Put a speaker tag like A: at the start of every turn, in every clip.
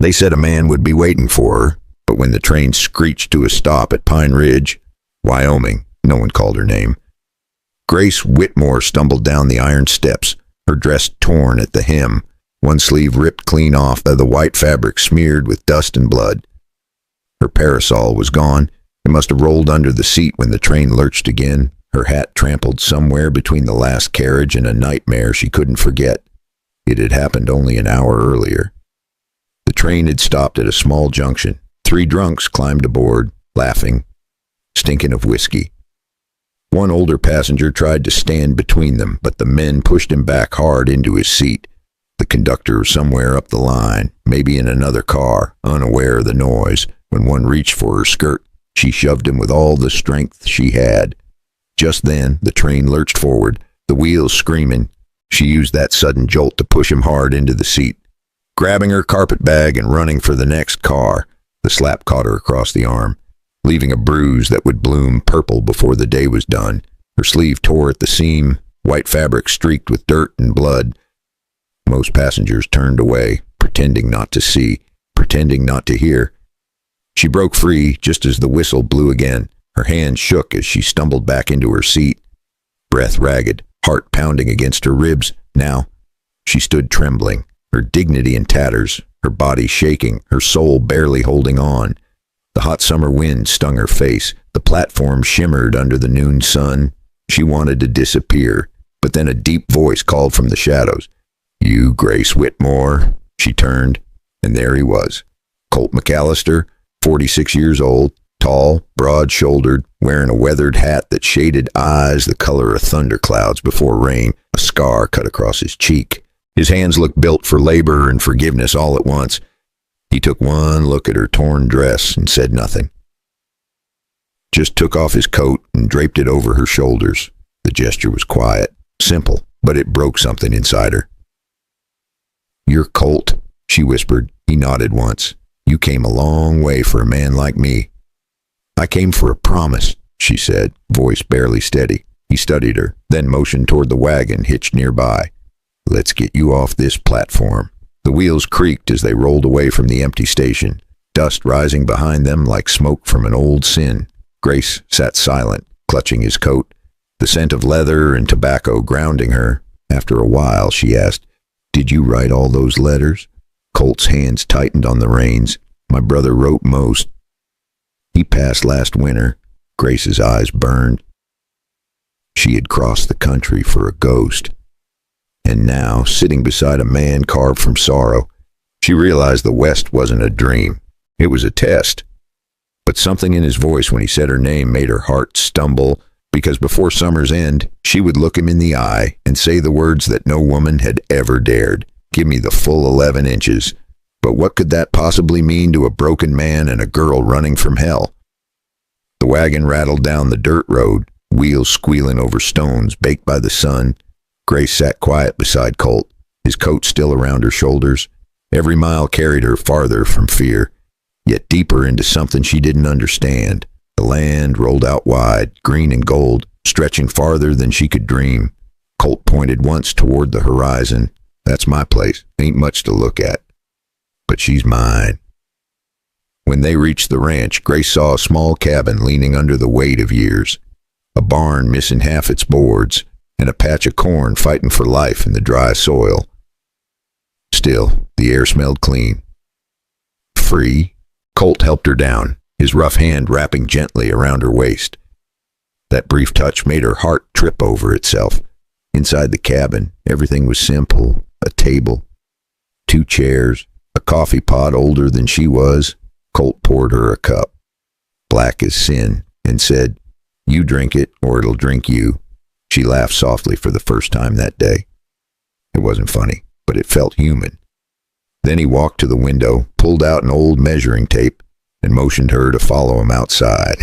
A: They said a man would be waiting for her, but when the train screeched to a stop at Pine Ridge, Wyoming, no one called her name, Grace Whitmore stumbled down the iron steps, her dress torn at the hem, one sleeve ripped clean off, the white fabric smeared with dust and blood. Her parasol was gone. It must have rolled under the seat when the train lurched again, her hat trampled somewhere between the last carriage and a nightmare she couldn't forget. It had happened only an hour earlier. The train had stopped at a small junction. 3 drunks climbed aboard, laughing, stinking of whiskey. One older passenger tried to stand between them, but the men pushed him back hard into his seat. The conductor was somewhere up the line, maybe in another car, unaware of the noise. When one reached for her skirt, she shoved him with all the strength she had. Just then, the train lurched forward, the wheels screaming. She used that sudden jolt to push him hard into the seat. Grabbing her carpet bag and running for the next car, the slap caught her across the arm, leaving a bruise that would bloom purple before the day was done. Her sleeve tore at the seam, white fabric streaked with dirt and blood. Most passengers turned away, pretending not to see, pretending not to hear. She broke free just as the whistle blew again. Her hands shook as she stumbled back into her seat, breath ragged, heart pounding against her ribs. Now, she stood trembling, her dignity in tatters, her body shaking, her soul barely holding on. The hot summer wind stung her face. The platform shimmered under the noon sun. She wanted to disappear, but then a deep voice called from the shadows. "You, Grace Whitmore." She turned, and there he was. Colt McAllister, 46 years old, tall, broad-shouldered, wearing a weathered hat that shaded eyes the color of thunderclouds before rain. A scar cut across his cheek. His hands looked built for labor and forgiveness all at once. He took one look at her torn dress and said nothing. Just took off his coat and draped it over her shoulders. The gesture was quiet, simple, but it broke something inside her. "You're Colt," she whispered. He nodded once. "You came a long way for a man like me." "I came for a promise," she said, voice barely steady. He studied her, then motioned toward the wagon hitched nearby. "Let's get you off this platform." The wheels creaked as they rolled away from the empty station, dust rising behind them like smoke from an old sin. Grace sat silent, clutching his coat, the scent of leather and tobacco grounding her. After a while, she asked, "Did you write all those letters?" Colt's hands tightened on the reins. "My brother wrote most. He passed last winter." Grace's eyes burned. She had crossed the country for a ghost. And now, sitting beside a man carved from sorrow, she realized the West wasn't a dream. It was a test. But something in his voice when he said her name made her heart stumble, because before summer's end, she would look him in the eye and say the words that no woman had ever dared. "Give me the full 11 inches. But what could that possibly mean to a broken man and a girl running from hell? The wagon rattled down the dirt road, wheels squealing over stones baked by the sun. Grace sat quiet beside Colt, his coat still around her shoulders. Every mile carried her farther from fear, yet deeper into something she didn't understand. The land rolled out wide, green and gold, stretching farther than she could dream. Colt pointed once toward the horizon. "That's my place. Ain't much to look at. But she's mine." When they reached the ranch, Grace saw a small cabin leaning under the weight of years, a barn missing half its boards, and a patch of corn fighting for life in the dry soil. Still, the air smelled clean. Free? Colt helped her down, his rough hand wrapping gently around her waist. That brief touch made her heart trip over itself. Inside the cabin, everything was simple. A table, 2 chairs, a coffee pot older than she was. Colt poured her a cup, black as sin, and said, "You drink it or it'll drink you." She laughed softly for the first time that day. It wasn't funny, but it felt human. Then he walked to the window, pulled out an old measuring tape, and motioned her to follow him outside.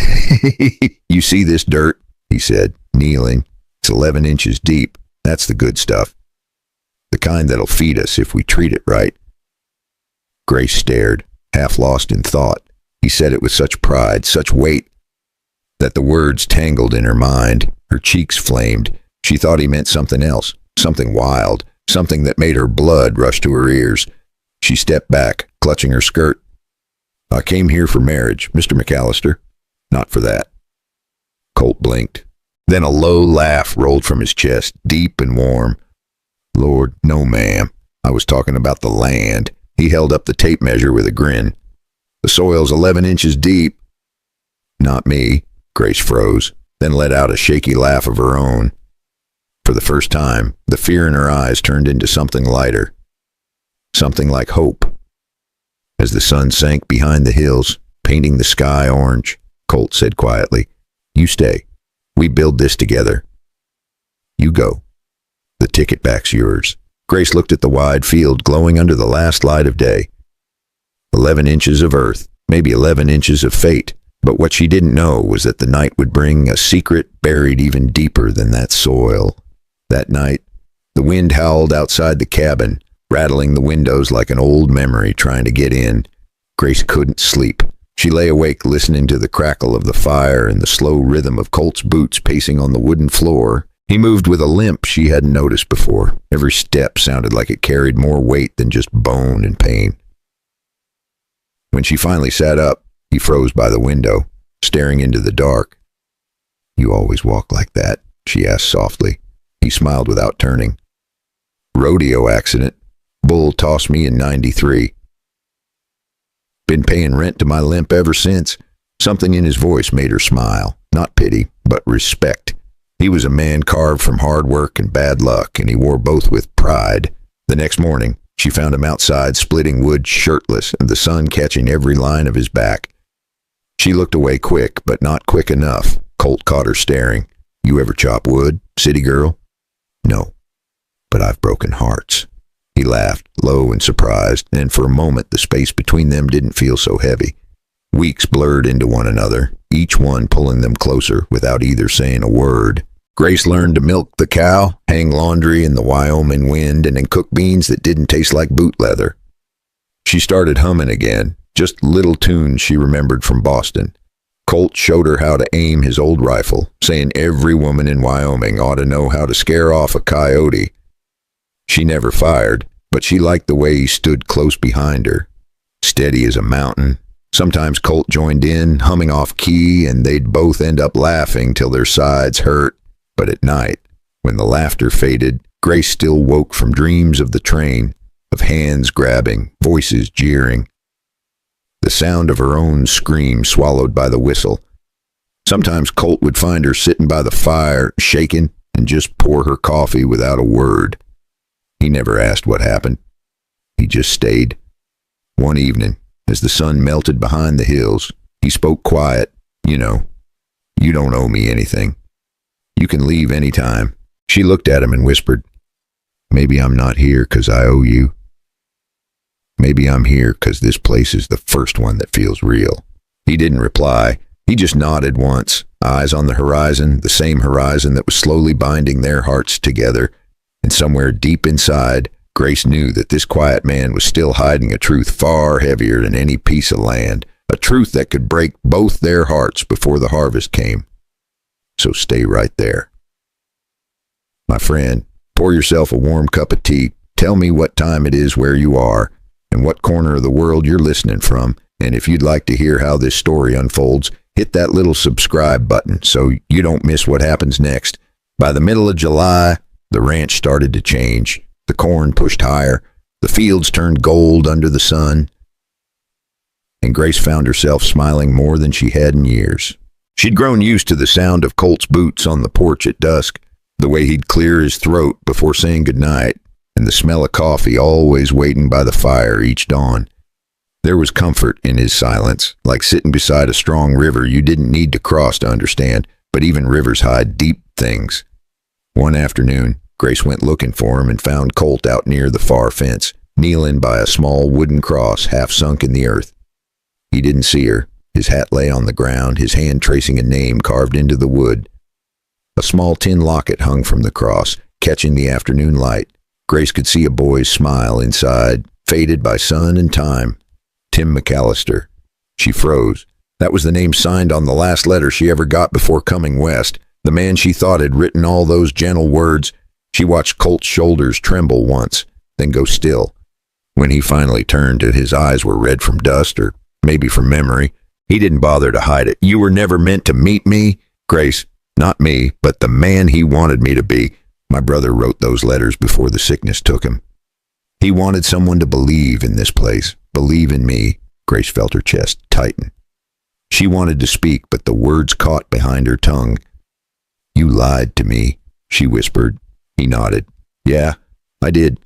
A: "You see this dirt?" he said, kneeling. "It's 11 inches deep. That's the good stuff. The kind that'll feed us if we treat it right." Grace stared, half lost in thought. He said it with such pride, such weight, that the words tangled in her mind. Her cheeks flamed. She thought he meant something else, something wild, something that made her blood rush to her ears. She stepped back, clutching her skirt. I came here for marriage, Mr. McAllister. Not for that. Colt blinked. Then a low laugh rolled from his chest, deep and warm. Lord, no, ma'am. I was talking about the land. He held up the tape measure with a grin. The soil's 11 inches deep. Not me. Grace froze, then let out a shaky laugh of her own. For the first time, the fear in her eyes turned into something lighter. Something like hope. As the sun sank behind the hills, painting the sky orange, Colt said quietly, "You stay. We build this together. You go. The ticket back's yours." Grace looked at the wide field glowing under the last light of day. 11 inches of earth, maybe 11 inches of fate. But what she didn't know was that the night would bring a secret buried even deeper than that soil. That night, the wind howled outside the cabin, rattling the windows like an old memory trying to get in. Grace couldn't sleep. She lay awake listening to the crackle of the fire and the slow rhythm of Colt's boots pacing on the wooden floor. He moved with a limp she hadn't noticed before. Every step sounded like it carried more weight than just bone and pain. When she finally sat up, he froze by the window, staring into the dark. "You always walk like that?" she asked softly. He smiled without turning. "Rodeo accident. Bull tossed me in '93. Been paying rent to my limp ever since." Something in his voice made her smile. Not pity, but respect. He was a man carved from hard work and bad luck, and he wore both with pride. The next morning, she found him outside splitting wood shirtless and the sun catching every line of his back. She looked away quick, but not quick enough. Colt caught her staring. "You ever chop wood, city girl?" "No, but I've broken hearts." He laughed, low and surprised, and for a moment the space between them didn't feel so heavy. Weeks blurred into one another, each one pulling them closer without either saying a word. Grace learned to milk the cow, hang laundry in the Wyoming wind, and then cook beans that didn't taste like boot leather. She started humming again, just little tunes she remembered from Boston. Colt showed her how to aim his old rifle, saying every woman in Wyoming ought to know how to scare off a coyote. She never fired, but she liked the way he stood close behind her, steady as a mountain. Sometimes Colt joined in, humming off key, and they'd both end up laughing till their sides hurt. But at night, when the laughter faded, Grace still woke from dreams of the train, of hands grabbing, voices jeering. The sound of her own scream swallowed by the whistle. Sometimes Colt would find her sitting by the fire, shaking, and just pour her coffee without a word. He never asked what happened. He just stayed. One evening, as the sun melted behind the hills, he spoke quiet. "You know, you don't owe me anything. You can leave any time." She looked at him and whispered, "Maybe I'm not here 'cause I owe you. Maybe I'm here 'cause this place is the first one that feels real." He didn't reply. He just nodded once, eyes on the horizon, the same horizon that was slowly binding their hearts together. And somewhere deep inside, Grace knew that this quiet man was still hiding a truth far heavier than any piece of land, a truth that could break both their hearts before the harvest came. So stay right there. "My friend, pour yourself a warm cup of tea. Tell me what time it is where you are, and what corner of the world you're listening from. And if you'd like to hear how this story unfolds, hit that little subscribe button so you don't miss what happens next." By the middle of July, the ranch started to change. The corn pushed higher. The fields turned gold under the sun. And Grace found herself smiling more than she had in years. She'd grown used to the sound of Colt's boots on the porch at dusk, the way he'd clear his throat before saying goodnight, and the smell of coffee always waiting by the fire each dawn. There was comfort in his silence, like sitting beside a strong river you didn't need to cross to understand, but even rivers hide deep things. One afternoon, Grace went looking for him and found Colt out near the far fence, kneeling by a small wooden cross half sunk in the earth. He didn't see her. His hat lay on the ground, his hand tracing a name carved into the wood. A small tin locket hung from the cross, catching the afternoon light. Grace could see a boy's smile inside, faded by sun and time. Tim McAllister. She froze. That was the name signed on the last letter she ever got before coming west. The man she thought had written all those gentle words. She watched Colt's shoulders tremble once, then go still. When he finally turned and his eyes were red from dust or maybe from memory, he didn't bother to hide it. "You were never meant to meet me, Grace. Not me, but the man he wanted me to be. My brother wrote those letters before the sickness took him. He wanted someone to believe in this place, believe in me." Grace felt her chest tighten. She wanted to speak, but the words caught behind her tongue. "You lied to me," she whispered. He nodded. "Yeah, I did,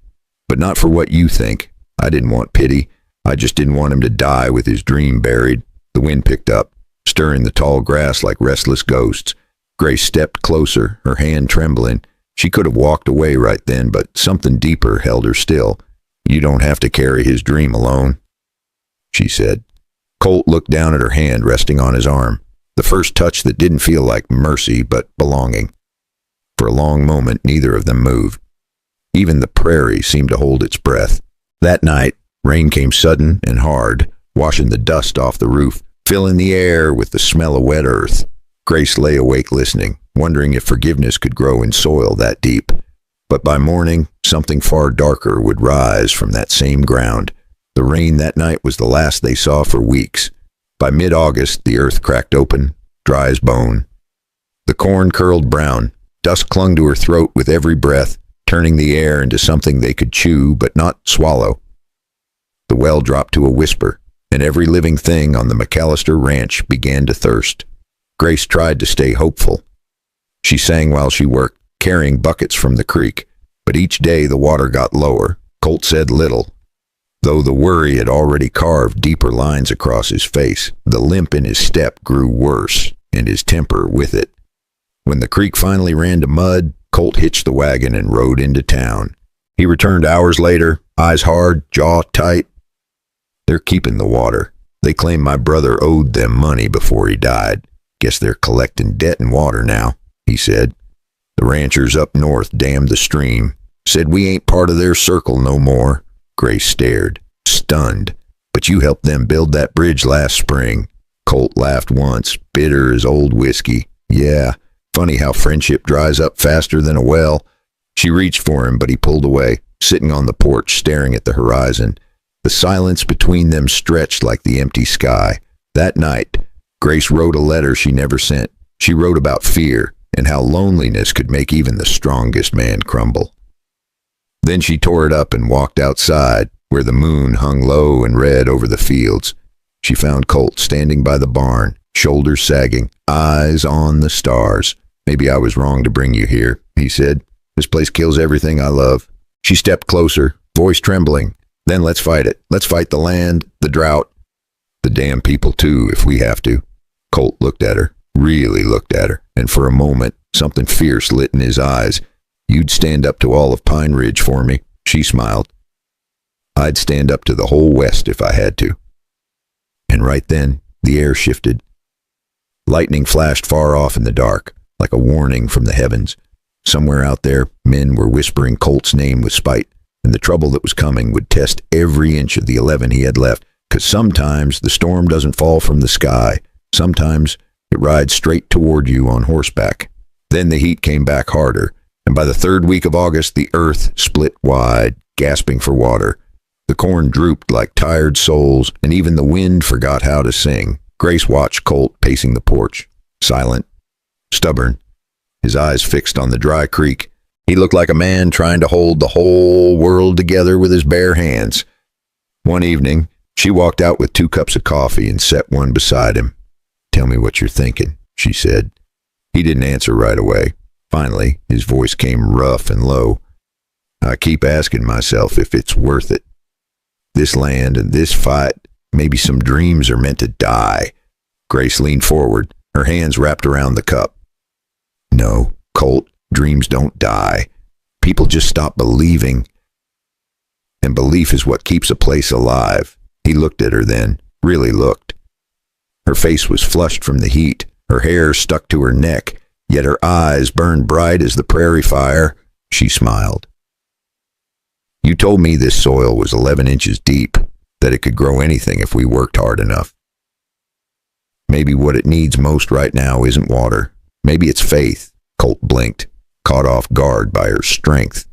A: but not for what you think. I didn't want pity. I just didn't want him to die with his dream buried." The wind picked up, stirring the tall grass like restless ghosts. Grace stepped closer, her hand trembling. She could have walked away right then, but something deeper held her still. "You don't have to carry his dream alone," she said. Colt looked down at her hand resting on his arm, the first touch that didn't feel like mercy but belonging. For a long moment, neither of them moved. Even the prairie seemed to hold its breath. That night, rain came sudden and hard, washing the dust off the roof, filling the air with the smell of wet earth. Grace lay awake listening, wondering if forgiveness could grow in soil that deep. But by morning, something far darker would rise from that same ground. The rain that night was the last they saw for weeks. By mid-August, the earth cracked open, dry as bone. The corn curled brown. Dust clung to her throat with every breath, turning the air into something they could chew but not swallow. The well dropped to a whisper, and every living thing on the McAllister ranch began to thirst. Grace tried to stay hopeful. She sang while she worked, carrying buckets from the creek, but each day the water got lower. Colt said little, though the worry had already carved deeper lines across his face. The limp in his step grew worse, and his temper with it. When the creek finally ran to mud, Colt hitched the wagon and rode into town. He returned hours later, eyes hard, jaw tight. "They're keeping the water. They claim my brother owed them money before he died. Guess they're collecting debt and water now," he said. "The ranchers up north dammed the stream. Said we ain't part of their circle no more." Grace stared, stunned. "But you helped them build that bridge last spring." Colt laughed once, bitter as old whiskey. "Yeah, funny how friendship dries up faster than a well." She reached for him, but he pulled away, sitting on the porch, staring at the horizon. The silence between them stretched like the empty sky. That night, Grace wrote a letter she never sent. She wrote about fear and how loneliness could make even the strongest man crumble. Then she tore it up and walked outside, where the moon hung low and red over the fields. She found Colt standing by the barn, shoulders sagging, eyes on the stars. "Maybe I was wrong to bring you here," he said. "This place kills everything I love." She stepped closer, voice trembling. "Then let's fight it. Let's fight the land, the drought, the damn people too, if we have to." Colt looked at her, really looked at her, and for a moment, something fierce lit in his eyes. "You'd stand up to all of Pine Ridge for me," she smiled. "I'd stand up to the whole West if I had to." And right then, the air shifted. Lightning flashed far off in the dark, like a warning from the heavens. Somewhere out there, men were whispering Colt's name with spite, and the trouble that was coming would test every inch of the 11 he had left, because sometimes the storm doesn't fall from the sky. Sometimes it rides straight toward you on horseback. Then the heat came back harder, and by the third week of August, the earth split wide, gasping for water. The corn drooped like tired souls, and even the wind forgot how to sing. Grace watched Colt pacing the porch, silent, stubborn, his eyes fixed on the dry creek. He looked like a man trying to hold the whole world together with his bare hands. One evening, she walked out with 2 cups of coffee and set one beside him. "Tell me what you're thinking," she said. He didn't answer right away. Finally, his voice came rough and low. "I keep asking myself if it's worth it. This land and this fight, maybe some dreams are meant to die." Grace leaned forward, her hands wrapped around the cup. "No, Colt, dreams don't die. People just stop believing. And belief is what keeps a place alive." He looked at her then, really looked. Her face was flushed from the heat, her hair stuck to her neck, yet her eyes burned bright as the prairie fire. She smiled. "You told me this soil was 11 inches deep, that it could grow anything if we worked hard enough. Maybe what it needs most right now isn't water. Maybe it's faith." Colt blinked, caught off guard by her strength.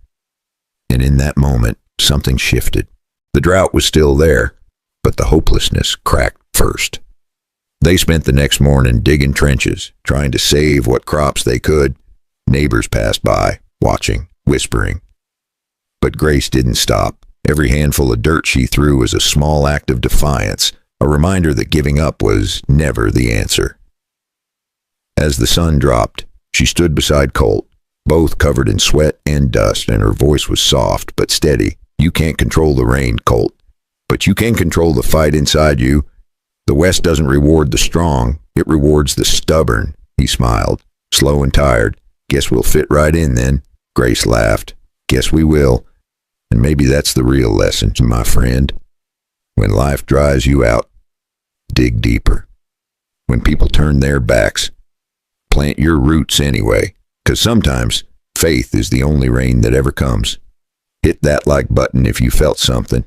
A: And in that moment, something shifted. The drought was still there, but the hopelessness cracked first. They spent the next morning digging trenches, trying to save what crops they could. Neighbors passed by, watching, whispering. But Grace didn't stop. Every handful of dirt she threw was a small act of defiance, a reminder that giving up was never the answer. As the sun dropped, she stood beside Colt, both covered in sweat and dust, and her voice was soft but steady. "You can't control the rain, Colt, but you can control the fight inside you. The West doesn't reward the strong, it rewards the stubborn." He smiled, slow and tired. "Guess we'll fit right in then." Grace laughed. "Guess we will. And maybe that's the real lesson, my friend. When life dries you out, dig deeper. When people turn their backs, plant your roots anyway, 'cause sometimes faith is the only rain that ever comes." Hit that like button if you felt something.